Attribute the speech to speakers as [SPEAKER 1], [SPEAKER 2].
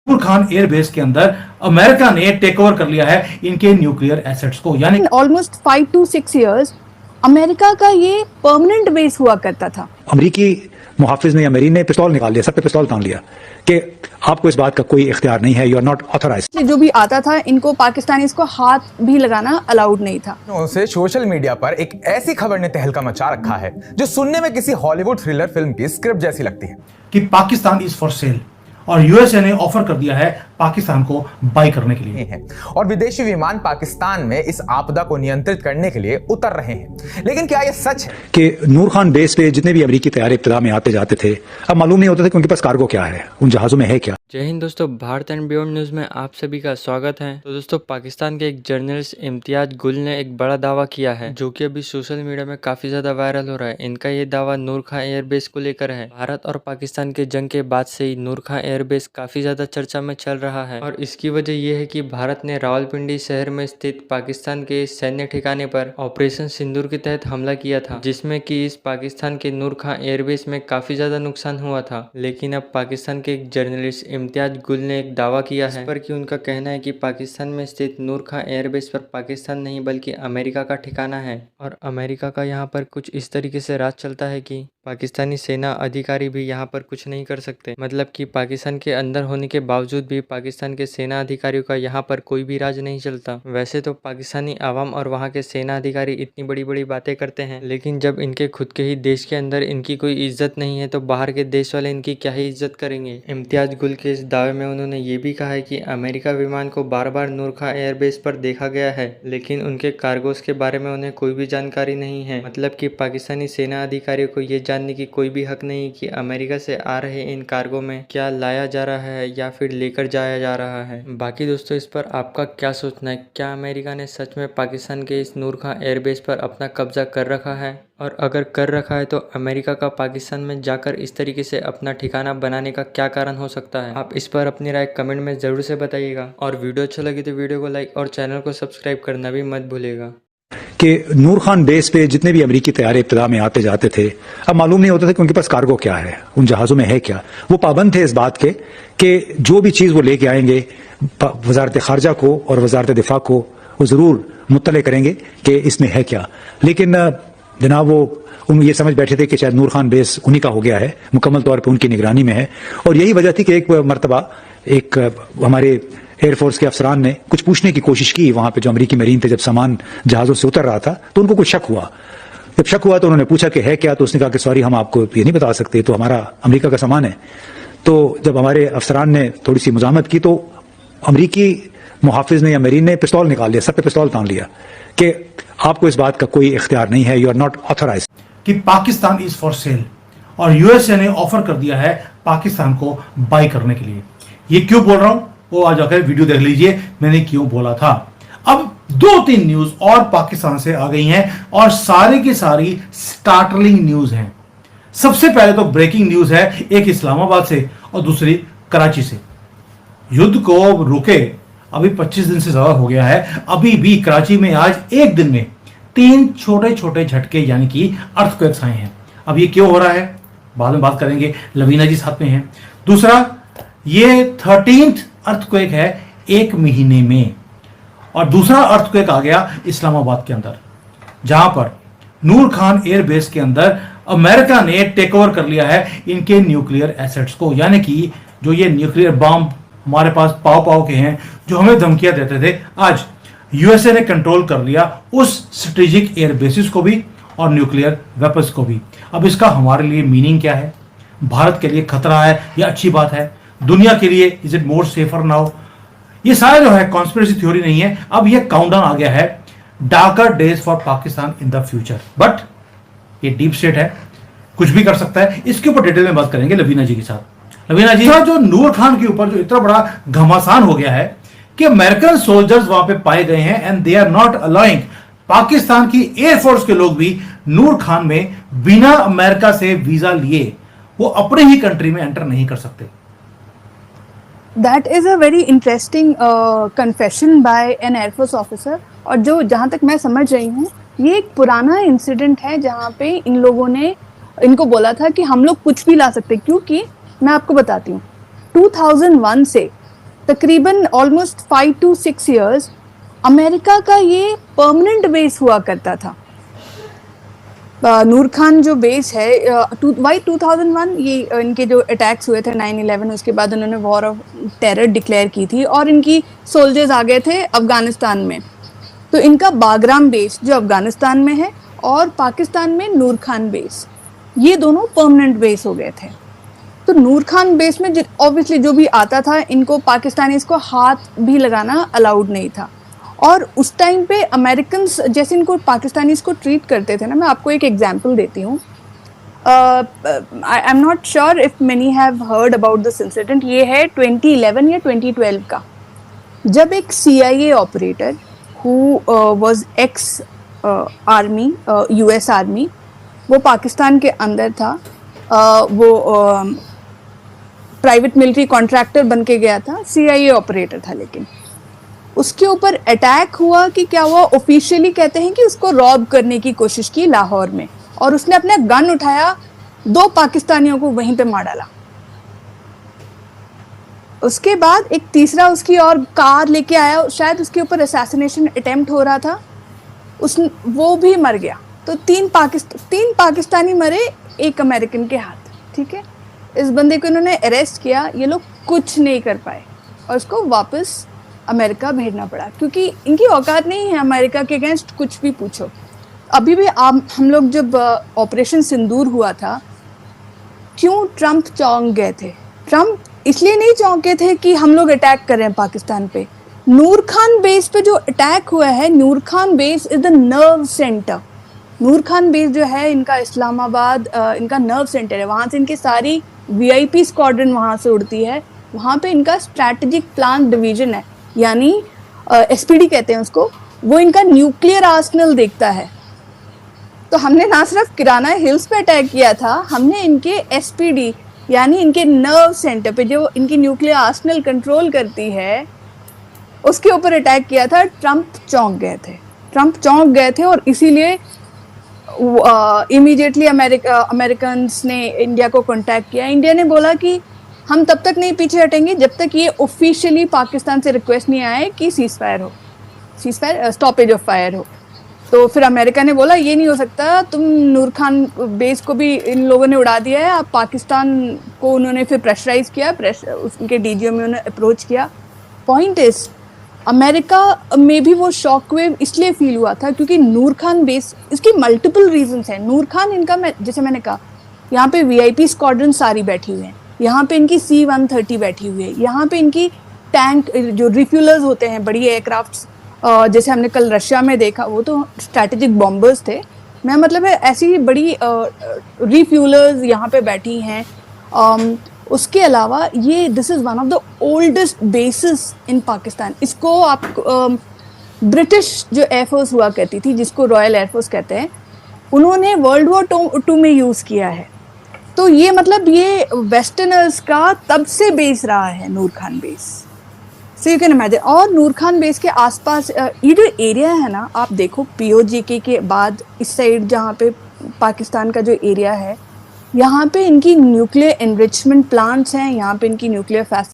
[SPEAKER 1] नूर Khan airbase के अंदर America ने टेक ओवर कर लिया है इनके न्यूक्लियर एसेट्स को, यानी
[SPEAKER 2] ऑलमोस्ट 5 to 6 years अमेरिका का ये परमानेंट बेस हुआ करता था।
[SPEAKER 3] अमेरिकी मुहाफिज ने या मरीन ने पिस्तौल निकाल लिया, सर पे पिस्तौल तान लिया कि आपको इस बात का कोई इख्तियार नहीं है, यू आर नॉट ऑथराइज्ड।
[SPEAKER 2] जो भी आता था इनको पाकिस्तानीज़ को हाथ भी लगाना अलाउड नहीं था।
[SPEAKER 4] उनसे सोशल मीडिया पर एक ऐसी खबर ने तहलका मचा रखा है जो सुनने में किसी हॉलीवुड थ्रिलर फिल्म की स्क्रिप्ट जैसी लगती है
[SPEAKER 1] कि पाकिस्तान इज फॉर सेल और यूएसए ने ऑफर कर दिया है पाकिस्तान को बाई करने के लिए
[SPEAKER 4] है और विदेशी विमान पाकिस्तान में इस आपदा को नियंत्रित करने के लिए उतर रहे हैं। लेकिन क्या यह सच है
[SPEAKER 3] कि नूर खान बेस पे जितने भी अमेरिकी तैयारे इब्तिदा में आते जाते थे, अब मालूम नहीं होता था कि उनके पास कार्गो क्या है, उन जहाज़ों में है क्या।
[SPEAKER 5] जय हिंद दोस्तों, भारत एंड बियॉन्ड न्यूज़ में आप सभी का स्वागत है। तो दोस्तों, पाकिस्तान के एक जर्नलिस्ट इम्तियाज गुल ने एक बड़ा दावा किया है जो कि अभी सोशल मीडिया में काफ़ी ज़्यादा वायरल हो रहा है। इनका ये दावा नूर खान एयरबेस को लेकर है। भारत और पाकिस्तान के जंग के बाद से ही नूर खान एयरबेस काफ़ी ज़्यादा चर्चा में चल रहा है और इसकी वजह यह है कि भारत ने रावलपिंडी शहर में स्थित पाकिस्तान के सैन्य ठिकाने पर ऑपरेशन सिंदूर के तहत हमला किया था, जिसमें कि इस पाकिस्तान के नूर खान एयरबेस में काफ़ी ज़्यादा नुकसान हुआ था। लेकिन अब पाकिस्तान के एक जर्नलिस्ट इम्तियाज गुल ने एक दावा किया है पर कि उनका कहना है कि पाकिस्तान में स्थित नूर खान एयरबेस पर पाकिस्तान नहीं बल्कि अमेरिका का ठिकाना है और अमेरिका का यहाँ पर कुछ इस तरीके से राज चलता है कि पाकिस्तानी सेना अधिकारी भी यहाँ पर कुछ नहीं कर सकते। मतलब कि पाकिस्तान के अंदर होने के बावजूद भी पाकिस्तान के सेना अधिकारियों का यहाँ पर कोई भी राज नहीं चलता। वैसे तो पाकिस्तानी आवाम और वहाँ के सेना अधिकारी इतनी बड़ी बड़ी बातें करते हैं, लेकिन जब इनके खुद के ही देश के अंदर इनकी कोई इज्जत नहीं है तो बाहर के देश वाले इनकी क्या ही इज्जत करेंगे। इम्तियाज गुल के इस दावे में उन्होंने ये भी कहा है कि अमेरिका विमान को बार बार नूर खान एयरबेस पर देखा गया है, लेकिन उनके कार्गोस के बारे में उन्हें कोई भी जानकारी नहीं है। मतलब कि पाकिस्तानी सेना अधिकारियों को ये जानने की कोई भी हक नहीं कि अमेरिका से आ रहे इन कार्गो में क्या लाया जा रहा है या फिर लेकर जाया जा रहा है। बाकी दोस्तों, इस पर आपका क्या सोचना है? क्या अमेरिका ने सच में पाकिस्तान के इस नूर खान एयरबेस पर अपना कब्जा कर रखा है? और अगर कर रखा है तो अमेरिका का पाकिस्तान में जाकर इस तरीके से अपना ठिकाना बनाने का क्या कारण हो सकता है? आप इस पर अपनी राय कमेंट में ज़रूर से बताइएगा और वीडियो अच्छा लगे तो वीडियो को लाइक और चैनल को सब्सक्राइब करना भी मत भूलिएगा।
[SPEAKER 3] कि नूर खान बेस पे जितने भी अमेरिकी तैयारे इब्तिदा में आते जाते थे, अब मालूम नहीं होता था कि उनके पास कार्गो क्या है, उन जहाज़ों में है क्या। वो पाबंद थे इस बात के कि जो भी चीज़ वो लेके आएंगे वजारत खारजा को और वजारत दिफा को वो ज़रूर मुत्तले करेंगे कि इसमें है क्या। लेकिन जनाब वो उन ये समझ बैठे थे कि शायद नूर खान बेस उन्हीं का हो गया है, मुकम्मल तौर पे उनकी निगरानी में है। और यही वजह थी कि एक मरतबा एक हमारे एयरफोर्स के अफसरान ने कुछ पूछने की कोशिश की वहाँ पे जो अमेरिकी मरीन थे, जब सामान जहाज़ों से उतर रहा था तो उनको कुछ शक हुआ। जब शक हुआ तो उन्होंने पूछा कि है क्या, तो उसने कहा कि सॉरी हम आपको ये नहीं बता सकते, तो हमारा अमेरिका का सामान है। तो जब हमारे अफसरान ने थोड़ी सी मुजामत की तो अमेरिकी मुहाफिज ने या मरीन ने पिस्तौल निकाल लिया, सर पे पिस्तौल तान लिया कि आपको इस बात का कोई इख्तियार नहीं है, यू आर नॉट ऑथराइज्ड।
[SPEAKER 1] कि पाकिस्तान इज फॉर सेल और यूएसए ने ऑफर कर दिया है पाकिस्तान को बाई करने के लिए। ये क्यों बोल रहा हूं वो आज जाकर वीडियो देख लीजिए, मैंने क्यों बोला था। अब 2-3 न्यूज और पाकिस्तान से आ गई हैं और सारी की सारी स्टार्टलिंग न्यूज हैं। सबसे पहले तो ब्रेकिंग न्यूज है, एक इस्लामाबाद से और दूसरी कराची से। युद्ध को रुके अभी 25 दिन से ज्यादा हो गया है, अभी भी कराची में आज एक दिन में 3 छोटे छोटे झटके यानी कि अर्थक्वेक्स आए हैं। अब ये क्यों हो रहा है बाद में बात करेंगे, लवीना जी साथ में हैं। दूसरा, ये 13th अर्थक्वेक है एक महीने में और दूसरा अर्थक्वेक आ गया इस्लामाबाद के अंदर, जहां पर नूर खान एयरबेस के अंदर अमेरिका ने टेक ओवर कर लिया है इनके न्यूक्लियर एसेट्स को, यानी कि जो ये न्यूक्लियर बम हमारे पास पाव पाव के हैं जो हमें धमकियां देते थे, आज यूएसए ने कंट्रोल कर लिया उस स्ट्रेटेजिक एयरबेसिस को भी और न्यूक्लियर वेपन्स को भी। अब इसका हमारे लिए मीनिंग क्या है? भारत के लिए खतरा है या अच्छी बात है? दुनिया के लिए is it more safer now? ये सारा जो है कॉन्स्पिरेसी थ्योरी नहीं है, अब ये काउंटडाउन आ गया है, darker days for Pakistan in the future. But ये डीप स्टेट है, कुछ भी कर सकता है। इसके ऊपर डिटेल में बात करेंगे लवीना जी के साथ। लवीना जी, जो नूर खान के ऊपर जो इतना बड़ा घमासान हो गया है कि अमेरिकन सोल्जर्स वहां पे पाए गए हैं and they are not allowing Pakistan की एयरफोर्स के लोग भी नूर खान में बिना अमेरिका से वीजा लिए वो अपने ही कंट्री में एंटर नहीं कर सकते।
[SPEAKER 2] That is a very interesting confession by an air force officer. और जो जहाँ तक मैं समझ रही हूँ ये एक पुराना इंसिडेंट है जहाँ पे इन लोगों ने इनको बोला था कि हम लोग कुछ भी ला सकते, क्योंकि मैं आपको बताती हूँ 2001 से तकरीबन ऑलमोस्ट 5 to 6 years अमेरिका का ये परमानेंट बेस हुआ करता था। नूर खान जो बेस है, वाई 2001 ये इनके जो अटैक्स हुए थे 9/11, उसके बाद उन्होंने वॉर ऑफ टेरर डिक्लेयर की थी और इनकी सोल्जर्स आ गए थे अफगानिस्तान में। तो इनका बागराम बेस जो अफगानिस्तान में है और पाकिस्तान में नूर खान बेस, ये दोनों परमानेंट बेस हो गए थे। तो नूर खान बेस में ऑब्वियसली जो भी आता था इनको पाकिस्तानीज को हाथ भी लगाना अलाउड नहीं था। और उस टाइम पे अमेरिकन्स जैसे इनको पाकिस्तानीज को ट्रीट करते थे ना, मैं आपको एक एग्जांपल देती हूँ। I am not sure if many have heard about this incident. ये है 2011 या 2012 का, जब एक CIA operator who was ex army, US army, वो पाकिस्तान के अंदर था। वो प्राइवेट मिलिट्री कॉन्ट्रैक्टर बन के गया था, CIA ऑपरेटर था, लेकिन उसके ऊपर अटैक हुआ कि क्या हुआ, ऑफिशियली कहते हैं कि उसको रॉब करने की कोशिश की लाहौर में, और उसने अपना गन उठाया, 2 पाकिस्तानियों को वहीं पे मार डाला। उसके बाद एक तीसरा उसकी और कार लेके आया, शायद उसके ऊपर असैसिनेशन अटेम्प्ट हो रहा था, वो भी मर गया। तो 3 पाकिस्तानी मरे, 1 अमेरिकन के हाथ। ठीक है, इस बंदे को इन्होंने अरेस्ट किया, ये लोग कुछ नहीं कर पाए और उसको वापस अमेरिका भेजना पड़ा, क्योंकि इनकी औकात नहीं है अमेरिका के अगेंस्ट कुछ भी पूछो। अभी भी हम लोग जब ऑपरेशन सिंदूर हुआ था, क्यों ट्रम्प चौंक गए थे? ट्रम्प इसलिए नहीं चौंके थे कि हम लोग अटैक कर रहे हैं पाकिस्तान पे। नूर खान बेस पे जो अटैक हुआ है, Nur Khan base is the nerve centre. Nur Khan base जो है इनका इस्लामाबाद, इनका नर्व सेंटर है। वहाँ से इनकी सारी VIP स्क्वाड्रन वहाँ से उड़ती है। वहाँ पे इनका स्ट्रैटेजिक प्लान डिवीजन है, यानी SPD कहते हैं उसको। वो इनका न्यूक्लियर आर्सेनल देखता है। तो हमने ना सिर्फ किराना हिल्स पे अटैक किया था, हमने इनके SPD यानी इनके नर्व सेंटर पे जो इनकी न्यूक्लियर आर्सेनल कंट्रोल करती है, उसके ऊपर अटैक किया था। ट्रम्प चौंक गए थे और इसीलिए इमीडिएटली अमेरिकन्स ने इंडिया को कांटेक्ट किया। इंडिया ने बोला कि हम तब तक नहीं पीछे हटेंगे जब तक ये ऑफिशियली पाकिस्तान से रिक्वेस्ट नहीं आए कि सीज़फायर स्टॉपेज ऑफ फायर हो। तो फिर अमेरिका ने बोला ये नहीं हो सकता, तुम नूर खान बेस को भी इन लोगों ने उड़ा दिया है। अब पाकिस्तान को उन्होंने फिर प्रेशराइज किया, उनके DGO में उन्होंने अप्रोच किया। पॉइंट इज अमेरिका में भी वो शॉक वेव इसलिए फील हुआ था क्योंकि नूर खान बेस, इसकी मल्टीपल रीजंस हैं। नूर खान इनका, जैसे मैंने कहा, यहाँ पे VIP स्क्वाड्रन सारी बैठी हुई हैं, यहाँ पे इनकी C-130 बैठी हुई है, यहाँ पे इनकी टैंक जो रिफ्यूलर्स होते हैं, बड़ी एयरक्राफ्ट्स, जैसे हमने कल रशिया में देखा, वो तो स्ट्रैटेजिक बॉम्बर्स थे। मैं मतलब है ऐसी बड़ी रिफ्यूलर्स यहाँ पे बैठी हैं। उसके अलावा ये this is one of the oldest bases in Pakistan. इसको आप ब्रिटिश जो एयरफोर्स हुआ करती थी, जिसको रॉयल एयरफोर्स कहते हैं, उन्होंने World War II में यूज़ किया है। तो ये मतलब ये वेस्टर्नर्स का तब से बेस रहा है Nur Khan base. So you can imagine. और नूर खान बेस के आसपास ये जो एरिया है ना, आप देखो POJK के बाद इस साइड जहाँ पे पाकिस्तान का जो एरिया है, यहाँ पे इनकी न्यूक्लियर एनरिचमेंट प्लांट्स हैं, यहाँ पे इनकी न्यूक्लियर